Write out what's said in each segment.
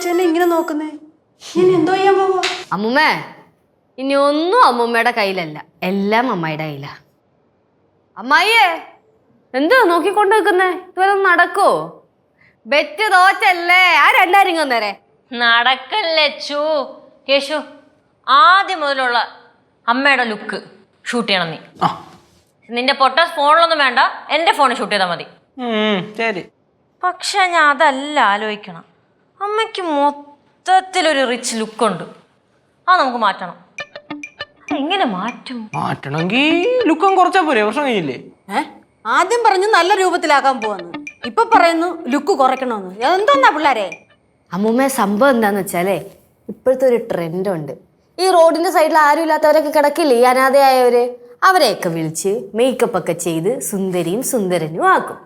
കൊച്ചെന്നെ ഇങ്ങനെ നോക്കുന്നേ? ഇനി എന്തോ ചെയ്യാൻ പോവാ? അമ്മുമ്മേ, ഇനി ഒന്നും അമ്മുമ്മയുടെ കയ്യിലല്ല, എല്ലാം അമ്മായിയുടെ കയ്യിലാ. അമ്മായിയേ, എന്താ നോക്കിക്കൊണ്ട് നിൽക്കുന്നേ? ഇതുവരെ നടക്കോ? ബെറ്റ് തോറ്റല്ലേ? ആ രണ്ടാരും കൊന്നേരെ നടക്കല്ലേ യേശു. ആദ്യം മുതലുള്ള അമ്മയുടെ ലുക്ക് ഷൂട്ട് ചെയ്യണം നീ. നിന്റെ പൊട്ട ഫോണിലൊന്നും വേണ്ട, എന്റെ ഫോണിൽ ഷൂട്ട് ചെയ്താൽ മതി. ശരി. പക്ഷെ ഞാൻ അതല്ല ആലോചിക്കണം. അമ്മയ്ക്ക് മൊത്തത്തിലൊരു റിച്ച് ലുക്കുണ്ട്, അത് നമുക്ക് മാറ്റണം. എങ്ങനെ മാറ്റണമെങ്കിൽ ലുക്കം കുറച്ചാ പോരെ? പ്രശ്നം കഴിഞ്ഞില്ലേ? ആദ്യം പറഞ്ഞു നല്ല രൂപത്തിലാക്കാൻ പോവാന്ന്, ഇപ്പൊ പറയുന്നു ലുക്ക് കുറയ്ക്കണമെന്ന്. എന്തോന്നാ പിള്ളേരെ? അമ്മുമ്മ, സംഭവം എന്താന്ന് വെച്ചാലേ, ഇപ്പോഴത്തെ ഒരു ട്രെൻഡ് ഉണ്ട്. ഈ റോഡിന്റെ സൈഡിൽ ആരും ഇല്ലാത്തവരൊക്കെ കിടക്കില്ലേ, ഈ അനാഥയായവര്, അവരെയൊക്കെ വിളിച്ച് മേക്കപ്പ് ഒക്കെ ചെയ്ത് സുന്ദരിയും സുന്ദരനും ആക്കും.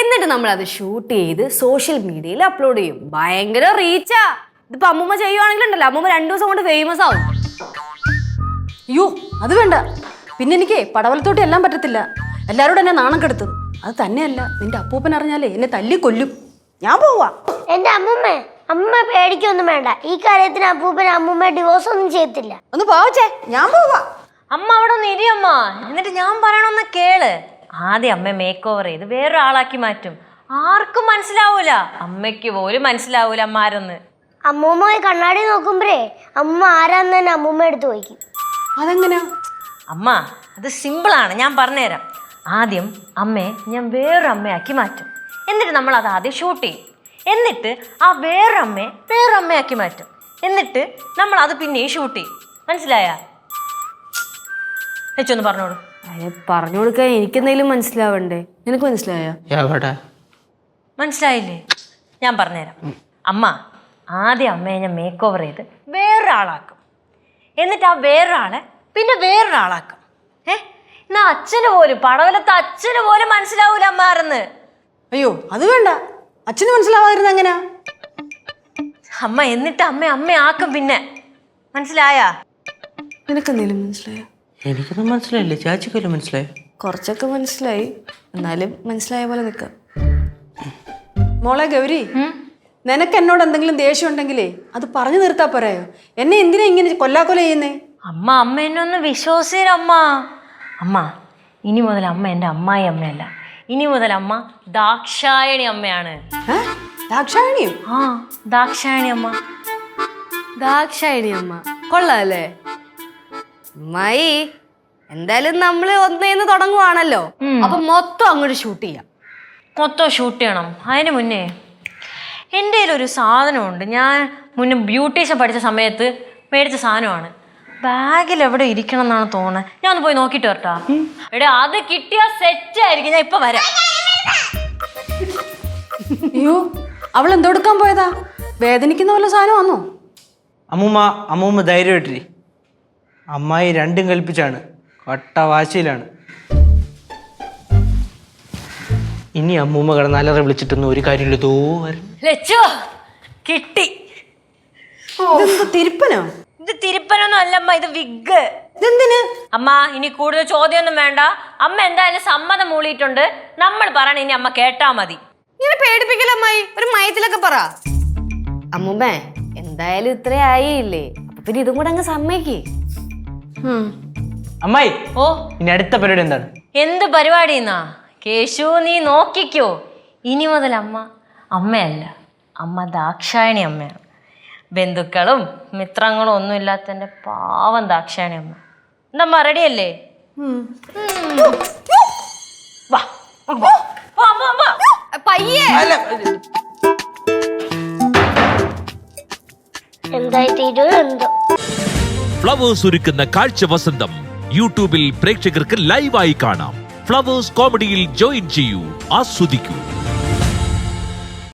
എന്നിട്ട് നമ്മൾ അത് ഷൂട്ട് ചെയ്ത് സോഷ്യൽ മീഡിയയിൽ അപ്ലോഡ് ചെയ്യും. ഭയങ്കര റീച്ചാ. ഇതിപ്പോ അമ്മുമ്മ ചെയ്യുവാണെങ്കിലുണ്ടല്ലോ, അമ്മുമ്മ 2 ദിവസം കൊണ്ട് ഫേമസ് ആവും. അയ്യോ, അത് വേണ്ട. പിന്നെ എനിക്ക് പടവലത്തോട്ട് എല്ലാം പറ്റത്തില്ല. എല്ലാരോടും എന്നെ നാണം കെടുത്തും. അത് തന്നെയല്ല, നിന്റെ അപ്പൂപ്പൻ അറിഞ്ഞാലേ എന്നെ തല്ലി കൊല്ലും. ഞാൻ പോവാ. എന്റെ അമ്മൂമ്മേ, അമ്മ പേടിക്കൊന്നും വേണ്ട. ഈ കാര്യത്തിന് അപ്പൂപ്പൻ അമ്മൂമ്മ ഡിവോഴ്സ് ഒന്നും ചെയ്യത്തില്ല. ഒന്ന് പോവച്ചേ, ഞാൻ പോവാ. അമ്മ അവിടെ ഒന്ന് ഇരിയമ്മ, എന്നിട്ട് ഞാൻ പറയണമെന്ന് കേള്. ആദ്യം അമ്മ മേക്ക് ഓവർ ചെയ്ത് വേറൊരാളാക്കി മാറ്റും. ആർക്കും മനസ്സിലാവൂല, അമ്മയ്ക്ക് പോലും മനസ്സിലാവൂല അമ്മ ആരെന്ന്. അമ്മൂമ്മ കണ്ണാടി നോക്കുമ്പോഴേ അമ്മ ആരാന്ന് തന്നെ അമ്മൂമ്മ എടുത്ത് പോയിക്കും. അതെങ്ങനെയാ അമ്മ? അത് സിമ്പിളാണ്, ഞാൻ പറഞ്ഞുതരാം. ആദ്യം അമ്മയെ ഞാൻ വേറൊരമ്മയാക്കി മാറ്റും. എന്നിട്ട് നമ്മൾ അത് ആദ്യം ഷൂട്ട് ചെയ്യും. എന്നിട്ട് ആ വേറൊരമ്മയാക്കി മാറ്റും. എന്നിട്ട് നമ്മൾ അത് പിന്നെയും ഷൂട്ട് ചെയ്യും. മനസ്സിലായ? ഒന്ന് പറഞ്ഞോളൂ. പറഞ്ഞു കൊടുക്കാൻ എനിക്കെന്തെങ്കിലും മനസ്സിലാവണ്ടേ? നിനക്ക് മനസ്സിലായോ? മനസ്സിലായില്ലേ? ഞാൻ പറഞ്ഞുതരാം. അമ്മ ആദ്യം അമ്മയെ ഞാൻ മേക്ക് ഓവർ ചെയ്ത് വേറൊരാളാക്കും. എന്നിട്ട് ആ വേറൊരാളെ പിന്നെ വേറൊരാളാക്കും. എന്നാ അച്ഛന് പോലും, പടവലത്തെ അച്ഛന് പോലും മനസ്സിലാവൂല അമ്മ ആരെന്ന്. അയ്യോ, അത് വേണ്ട. അച്ഛന് മനസ്സിലാവാതിരുന്ന എങ്ങനെയാ? അമ്മ എന്നിട്ട് അമ്മയാക്കും. പിന്നെ മനസ്സിലായാ? നിനക്കെന്തെങ്കിലും മനസ്സിലായോ? എനിക്കൊന്നും മനസ്സിലായില്ലേ. ചാച്ചിക്കല്ലേ മനസ്സിലായോ? കുറച്ചൊക്കെ മനസ്സിലായി, എന്നാലും മനസ്സിലായ പോലെ നിൽക്കാം. മോളെ ഗൗരി, നിനക്ക് എന്നോട് എന്തെങ്കിലും ദേഷ്യം ഉണ്ടെങ്കിലേ അത് പറഞ്ഞു നിർത്താ പോരായോ? എന്നെ എന്തിനാ ഇങ്ങനെ കൊല്ലാക്കൊല ചെയ്യുന്നേ? അമ്മ എന്നെ ഒന്ന് വിശ്വസിച്ചമ്മ. അമ്മ ഇനി മുതൽ അമ്മ എൻ്റെ അമ്മായി അമ്മയല്ല, ഇനി മുതൽ അമ്മ ദാക്ഷായണി അമ്മയാണ്. ദാക്ഷായണിയോ? ആ, ദാക്ഷായണി അമ്മ. ദാക്ഷായണി അമ്മ കൊള്ളാല്ലേ? അമ്മായി, എന്തായാലും നമ്മള് ഒന്നേന്ന് തുടങ്ങുവാണല്ലോ, അപ്പൊ മൊത്തം അങ്ങോട്ട് ഷൂട്ട് ചെയ്യാം. മൊത്തം ഷൂട്ട് ചെയ്യണം. അതിന് മുന്നേ എൻ്റെ കയ്യിലൊരു സാധനമുണ്ട്. ഞാൻ മുന്നേ ബ്യൂട്ടീഷ്യൻ പഠിച്ച സമയത്ത് മേടിച്ച സാധനമാണ്. ബാഗിൽ എവിടെ ഇരിക്കണം എന്നാണ് തോന്നുന്നത്. ഞാൻ ഒന്ന് പോയി നോക്കിയിട്ട് വരട്ടാ. എടാ, അത് കിട്ടിയാ സെറ്റ് ആയിരിക്കും. ഞാൻ ഇപ്പൊ വരാം. അയ്യോ, അവൾ എന്തെടുക്കാൻ പോയതാ? വേദനിക്കുന്ന വല്ല സാധനം വന്നോ? അമ്മൂമ്മ ധൈര്യമായിട്ടിരി. അമ്മായി രണ്ടും കൽപ്പിച്ചാണ്, കട്ട വാശിയിലാണ്. ഇനി അമ്മൂമ്മ കിടന്നാലറെ വിളിച്ചിട്ടൊന്നും ഒരു കാര്യമില്ല. കിട്ടി. തിരുപ്പനോ? ഇത് തിരുപ്പനൊന്നും അല്ലമ്മ, ഇത് വിഗ്. ഇതെന്തിന്? അമ്മ ഇനി കൂടുതൽ ചോദ്യമൊന്നും വേണ്ട. അമ്മ എന്തായാലും സമ്മതം മൂളിയിട്ടുണ്ട്. നമ്മൾ പറയണ ഇനി അമ്മ കേട്ടാ മതി. ഇങ്ങനെ പേടിപ്പിക്കല അമ്മായി, ഒരു മയത്തിലൊക്കെ പറ. അമ്മുമ്മേ, എന്തായാലും ഇത്ര ആയില്ലേ, അപ്പൊ പിന്നെ ഇതും കൂടെ അങ്ങ് സമ്മതിക്കേ. അമ്മായി, ഓ, ഇനി അടുത്ത പരിപാടി എന്താണ്? എന്ത് പരിപാടി എന്നാ? കേശു, നീ നോക്കിക്കോ. ഇനി മുതൽ അമ്മയല്ല, അമ്മ ദാക്ഷായണി അമ്മയാണ്. ബന്ധുക്കളും മിത്രങ്ങളും ഒന്നും ഇല്ലാത്ത എൻ്റെ പാവം ദാക്ഷായണി അമ്മ. എന്തമ്മ റെഡിയല്ലേ? പയ്യെ എന്തായി തീരോ എന്തോ. ഫ്ലവേഴ്സ് ഒരുക്കുന്ന കാഴ്ച വസന്തം യൂട്യൂബിൽ പ്രേക്ഷകർക്ക് ലൈവായി കാണാം. ഫ്ലവേഴ്സ് കോമഡിയിൽ ജോയിൻ ചെയ്യൂ, ആസ്വദിക്കൂ.